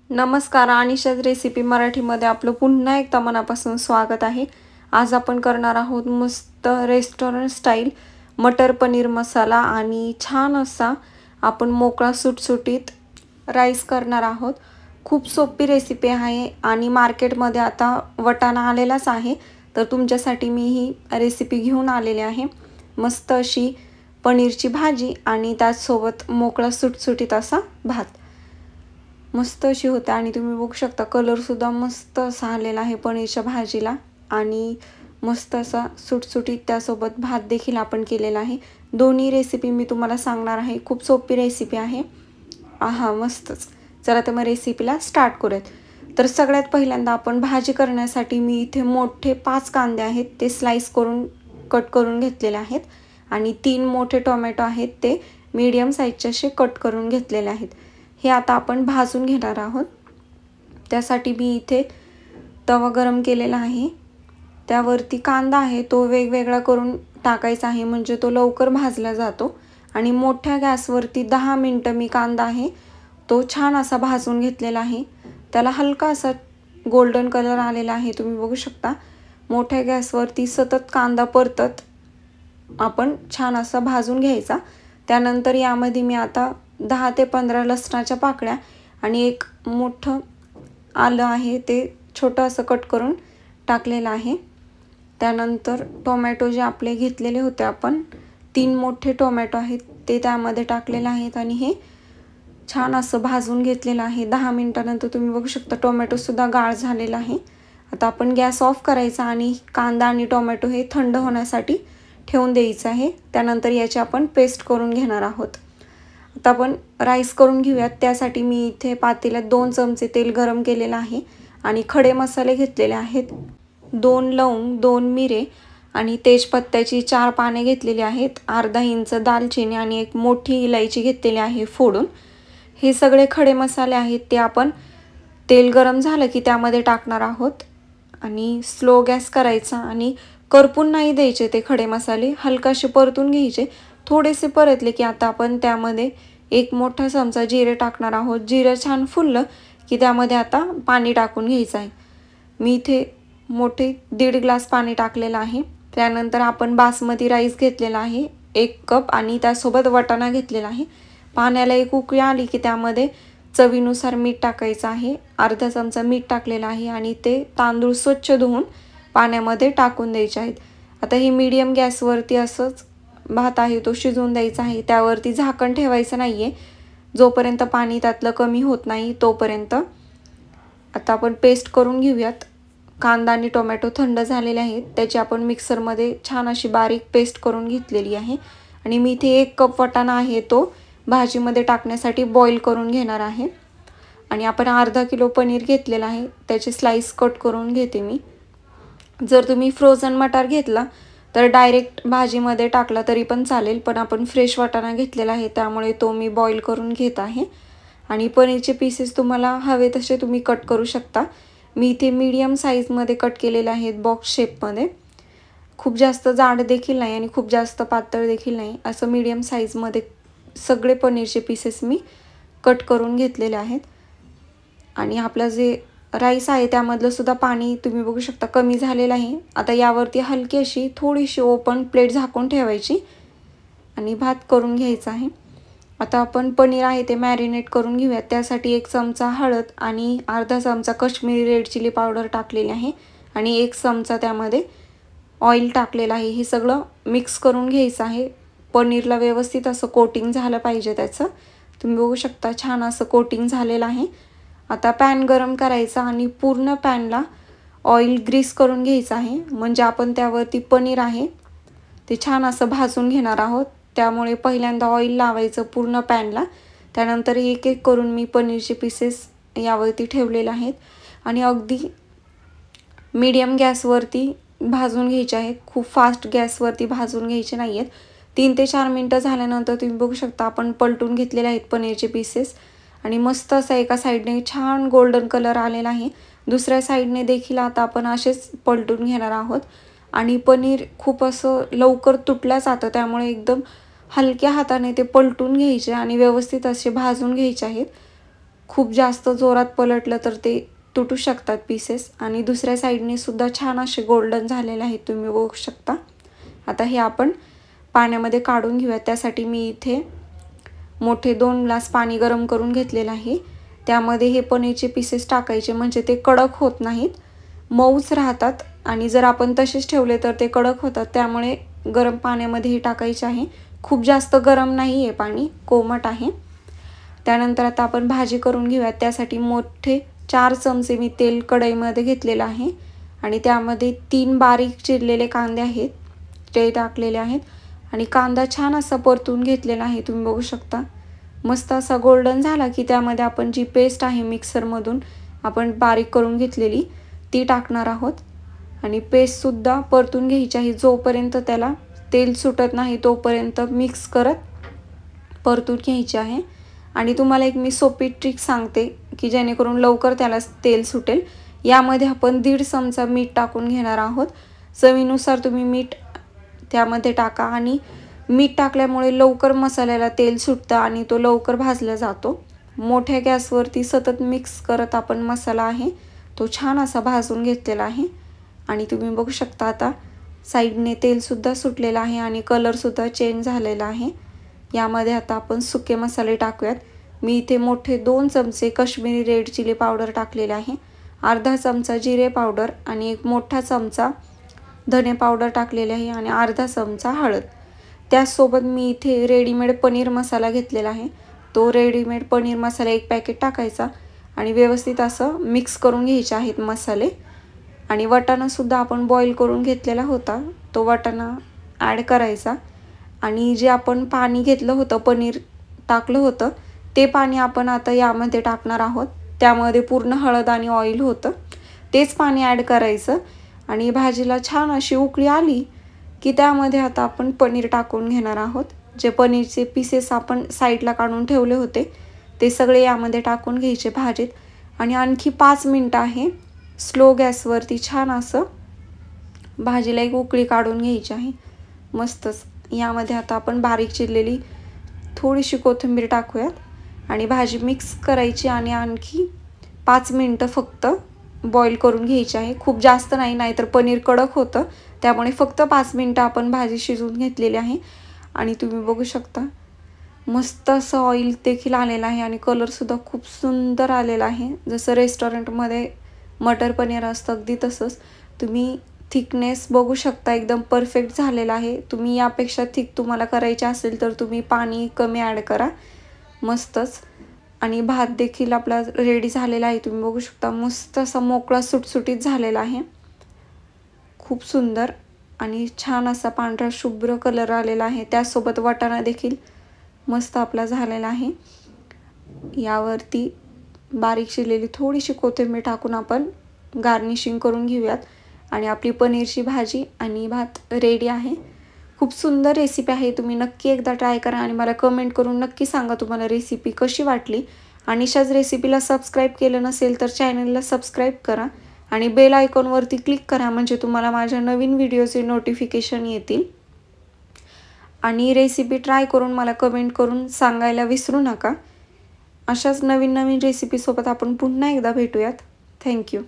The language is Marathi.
नमस्कार, अनिशाज रेसिपी मराठीमध्ये आपलं पुन्हा एकदा मनापासून स्वागत आहे। आज आपण करणार आहोत मस्त रेस्टॉरंट स्टाईल मटर पनीर मसाला आणि छान असा आपण मोकळा सुटसुटीत राईस करणार आहोत। खूप सोपी रेसिपी आहे आणि मार्केटमध्ये आता वटाणा आलेलाच आहे, तर तुमच्यासाठी मी ही रेसिपी घेऊन आलेली आहे। मस्त अशी पनीरची भाजी आणि त्यासोबत मोकळा सुटसुटीत असा भात मस्त अशी होते आणि तुम्ही बघू शकता कलर सुद्धा मस्त असा आलेला आहे पनीरच्या भाजीला आणि मस्त असा सुटसुटीत त्यासोबत भात देखील आपण केलेला आहे। दोन्ही रेसिपी मी तुम्हाला सांगणार आहे, खूप सोपी रेसिपी आहे। मस्तच। चला तर मग रेसिपीला स्टार्ट करूयात। तर सगळ्यात पहिल्यांदा आपण भाजी करण्यासाठी मी इथे मोठे 5 कांदे आहेत ते स्लाइस करून कट करून घेतलेले आहेत आणि 3 मोठे टोमॅटो आहेत ते मीडियम साइजचे असे कट करून घेतलेले आहेत। हे आता आपण भाजून घेणार आहोत। त्यासाठी मी इथे तवा गरम केलेला आहे, त्यावरती कांदा आहे तो वेगवेगळा करून टाकायचा आहे म्हणजे तो लवकर भाजला जातो आणि मोठ्या गॅसवरती 10 मिनिटं मी कांदा आहे तो छान असा भाजून घेतलेला आहे। त्याला हलका असा गोल्डन कलर आलेला आहे, तुम्ही बघू शकता। मोठ्या गॅसवरती सतत कांदा परतत आपण छान असा भाजून घ्यायचा। त्यानंतर यामध्ये मी आता 10 ते 15 लसणाच्या पाकळ्या आणि एक मोठं आलं आहे ते छोटं असं कट करून टाकलेलं आहे। त्यानंतर टोमॅटो जे आपले घेतलेले होते आपण 3 मोठे टोमॅटो आहेत ते त्यामध्ये टाकलेले आहेत आणि हे छान असं भाजून घेतलेलं आहे। 10 मिनिटानंतर तुम्ही बघू शकता टोमॅटो सुद्धा गाळ झालेला आहे। आता आपण गॅस ऑफ करायचा आणि कांदा आणि टोमॅटो हे थंड होण्यासाठी ठेवून द्यायचं आहे। त्यानंतर याची आपण पेस्ट करून घेणार आहोत। आता आपण राईस करून घेऊयात। त्यासाठी मी इथे पातेल्यात 2 चमचे तेल गरम केलेलं आहे आणि खडे मसाले घेतलेले आहेत। 2 लवंग, 2 मिरे आणि तेजपत्त्याची 4 पाने घेतलेली आहेत। अर्धा इंच दालचिनी आणि एक मोठी इलायची घेतलेली आहे फोडून। हे सगळे खडे मसाले आहेत ते आपण तेल गरम झालं की त्यामध्ये टाकणार आहोत आणि स्लो गॅस करायचा आणि करपून नाही द्यायचे ते खडे मसाले, हलकाशे परतून घ्यायचे। थोडेसे परतले की आता आपण त्यामध्ये एक मोठा चमचा जिरे टाकणार आहोत। जिरे छान फुललं की त्यामध्ये आता पाणी टाकून घ्यायचं आहे। मी इथे मोठे 1.5 ग्लास पाणी टाकलेलं आहे। त्यानंतर आपण बासमती राईस घेतलेला आहे 1 कप आणि त्यासोबत वटाणा घेतलेला आहे। पाण्याला एक उकळी आली की त्यामध्ये चवीनुसार मीठ टाकायचं आहे। अर्धा चमचा मीठ टाकलेलं आहे आणि ते तांदूळ स्वच्छ धुवून पाण्यामध्ये टाकून द्यायचे आहेत। आता ही मीडियम गॅसवरती असंच भात आहे तो शिजवून द्यायचा आहे। त्यावरती झाकण ठेवायचं नाहीये जोपर्यंत पाणी त्यातलं कमी होत नाही तोपर्यंत। आता आपण पेस्ट करून घेऊयात। कांदा आणि टोमॅटो थंड झालेले आहेत, त्याची आपण मिक्सरमध्ये छान अशी बारीक पेस्ट करून घेतलेली आहे आणि मी इथे 1 कप वटाणा आहे तो भाजीमध्ये टाकण्यासाठी बॉईल करून घेणार आहे आणि आपण अर्धा किलो पनीर घेतलेला आहे त्याचे स्लाइस कट करून घेते मी। जर तुम्ही फ्रोझन मटार घेतला तर डायरेक्ट भाजीमध्ये टाकला तरी पण चालेल, पण आपण फ्रेश वाटाणा घेतलेला आहे त्यामुळे तो मी बॉईल करून घेत आहे आणि पनीरचे पीसेस तुम्हाला हवे तसे तुम्ही कट करू शकता। मी इथे मीडियम साईजमध्ये कट केलेले आहेत बॉक्स शेपमध्ये, खूप जास्त जाड देखील नाही आणि खूप जास्त पातळ देखील नाही, असं मीडियम साईजमध्ये सगळे पनीरचे पीसेस मी कट करून घेतलेले आहेत। आणि आपला जे राईस आहे त्यामधलं सुद्धा पाणी तुम्ही बघू शकता कमी झालेलं आहे। आता यावरती हलकी अशी थोडीशी ओपन प्लेट झाकून ठेवायची आणि भात करून घ्यायचा आहे। आता आपण पनीर आहे ते मॅरिनेट करून घेऊयात। त्यासाठी 1 चमचा हळद आणि अर्धा चमचा काश्मीरी रेड चिली पावडर टाकलेली आहे आणि 1 चमचा त्यामध्ये ऑइल टाकलेलं आहे। हे सगळं मिक्स करून घ्यायचं आहे। पनीरला व्यवस्थित असं कोटिंग झालं पाहिजे त्याचं, तुम्ही बघू शकता छान असं कोटिंग झालेलं आहे। आता पॅन गरम करायचा आणि पूर्ण पॅनला ऑइल ग्रीस करून घ्यायचं आहे म्हणजे आपण त्यावरती पनीर आहे ते छान असं भाजून घेणार आहोत। त्यामुळे पहिल्यांदा ऑइल लावायचं पूर्ण पॅनला, त्यानंतर एक एक करून मी पनीरचे पीसेस यावरती ठेवलेले आहेत आणि अगदी मीडियम गॅसवरती भाजून घ्यायचे आहेत, खूप फास्ट गॅसवरती भाजून घ्यायचे नाही आहेत। 3 ते 4 मिनिटं झाल्यानंतर तुम्ही बघू शकता आपण पलटून घेतलेले आहेत पनीरचे पीसेस आणि मस्त असा एका साईडने छान गोल्डन कलर आलेला आहे, दुसऱ्या साईडने देखील आता आपण असेच पलटून घेणार आहोत। आणि पनीर खूप असं लवकर तुटलं जातं त्यामुळे एकदम हलक्या हाताने ते पलटून घ्यायचे आणि व्यवस्थित असे भाजून घ्यायचे आहेत। खूप जास्त जोरात पलटलं तर ते तुटू शकतात पीसेस. आणि दुसऱ्या साईडने सुद्धा छान असे गोल्डन झालेले आहेत, तुम्ही बघू शकता. आता हे आपण पाण्यामध्ये काढून घेऊया. त्यासाठी मी इथे मोठे 2 ग्लास पाणी गरम करून घेतलेलं आहे. त्यामध्ये हे पनीरचे पीसेस टाकायचे, म्हणजे ते कडक होत नाहीत, मऊच राहतात. आणि जर आपण तसेच ठेवले तर ते कडक होतात. त्यामुळे गरम पाण्यामध्ये हे टाकायचे आहे. खूप जास्त गरम नाही आहे पाणी, कोमट आहे. त्यानंतर आता आपण भाजी करून घेऊया. त्यासाठी मोठे 4 चमचे मी तेल कढईमध्ये घेतलेलं आहे आणि त्यामध्ये 3 बारीक चिरलेले कांदे आहेत, ते टाकलेले आहेत. आणि कांदा छान असा परतून घेतलेला आहे, तुम्ही बघू शकता. मस्त असा गोल्डन झाला की त्यामध्ये आपण जी पेस्ट आहे मिक्सरमधून आपण बारीक करून घेतलेली ती टाकणार आहोत. आणि पेस्टसुद्धा परतून घ्यायची आहे. जोपर्यंत त्याला तेल सुटत नाही तोपर्यंत मिक्स करत परतून घ्यायची आहे. आणि तुम्हाला एक मी सोपी ट्रिक सांगते की जेणेकरून लवकर त्याला तेल सुटेल. यामध्ये आपण 1.5 चमचा मीठ टाकून घेणार आहोत. चवीनुसार तुम्ही मीठ त्यामध्ये टाका. आणि मीठ टाकल्यामुळे लवकर मसाल्याला तेल सुटतं आणि तो लवकर भाजला जातो. मोठ्या गॅसवरती सतत मिक्स करत आपण मसाला आहे तो छान असा भाजून घेतलेला आहे. आणि तुम्ही बघू शकता आता साईडने तेलसुद्धा सुटलेलं आहे आणि कलरसुद्धा चेंज झालेला आहे. यामध्ये आता आपण सुके मसाले टाकूयात. मी इथे मोठे 2 चमचे काश्मीरी रेड चिली पावडर टाकलेले आहे, अर्धा चमचा जिरे पावडर आणि 1 मोठा चमचा धने पावडर टाकलेले आहे आणि अर्धा चमचा हळद. त्याचसोबत मी इथे रेडीमेड पनीर मसाला घेतलेला आहे. तो रेडीमेड पनीर मसाला 1 पॅकेट टाकायचा आणि व्यवस्थित असं मिक्स करून घ्यायचे आहेत मसाले. आणि वाटाणासुद्धा आपण बॉईल करून घेतलेला होता, तो वाटाणा ॲड करायचा. आणि जे आपण पाणी घेतलं होतं, पनीर टाकलं होतं, ते पाणी आपण आता यामध्ये टाकणार आहोत. त्यामध्ये पूर्ण हळद आणि ऑइल होतं, तेच पाणी ॲड करायचं. आणि भाजीला छान अशी उकळी आली की त्यामध्ये आता आपण पनीर टाकून घेणार आहोत. जे पनीरचे पीसेस आपण साईडला काढून ठेवले होते ते सगळे यामध्ये टाकून घ्यायचे भाजीत. आणि आणखी 5 मिनटं आहे स्लो गॅसवरती छान असं भाजीला एक उकळी काढून घ्यायची आहे. मस्तच. यामध्ये आता आपण बारीक चिरलेली थोडीशी कोथिंबीर टाकूयात आणि भाजी मिक्स करायची आणि आणखी 5 मिनटं फक्त बॉईल करून घ्यायची आहे. खूप जास्त नाही, नाहीतर पनीर कडक होतं. त्यामुळे फक्त 5 मिनटं आपण भाजी शिजवून घेतलेली आहे. आणि तुम्ही बघू शकता मस्त असं ऑइल देखील आलेलं आहे आणि कलरसुद्धा खूप सुंदर आलेला आहे. जसं रेस्टॉरंटमध्ये मटर पनीर असतं अगदी तसंच. तुम्ही थिकनेस बघू शकता, एकदम परफेक्ट झालेला आहे. तुम्ही यापेक्षा थिक तुम्हाला करायचे असेल तर तुम्ही पाणी कमी ॲड करा. मस्तच. आणि भात देखील आपला रेडी झालेला आहे, तुम्ही बघू शकता. मस्त असा मोकळा सुटसुटीत झालेला आहे, खूप सुंदर. आणि छान असा पांढरा शुभ्र कलर आलेला आहे. त्यासोबत वाटाणा देखील मस्त आपला झालेला आहे. यावरती बारीक चिरलेली थोडीशी कोथिंबीर टाकून आपण गार्निशिंग करून घेऊयात. आणि आपली पनीरची भाजी आणि भात रेडी आहे. खूप सुंदर रेसिपी आहे, तुम्ही नक्की एकदा ट्राय करा आणि मला कमेंट करून नक्की सांगा तुम्हाला रेसिपी कशी वाटली. आणि अशाच रेसिपीला सबस्क्राईब केलं नसेल तर चॅनलला सबस्क्राईब करा आणि बेल आयकॉनवरती क्लिक करा, म्हणजे तुम्हाला माझ्या नवीन व्हिडिओचे नोटिफिकेशन येतील. आणि रेसिपी ट्राय करून मला कमेंट करून सांगायला विसरू नका. अशाच नवीन नवीन रेसिपीसोबत आपण पुन्हा एकदा भेटूयात. थँक्यू.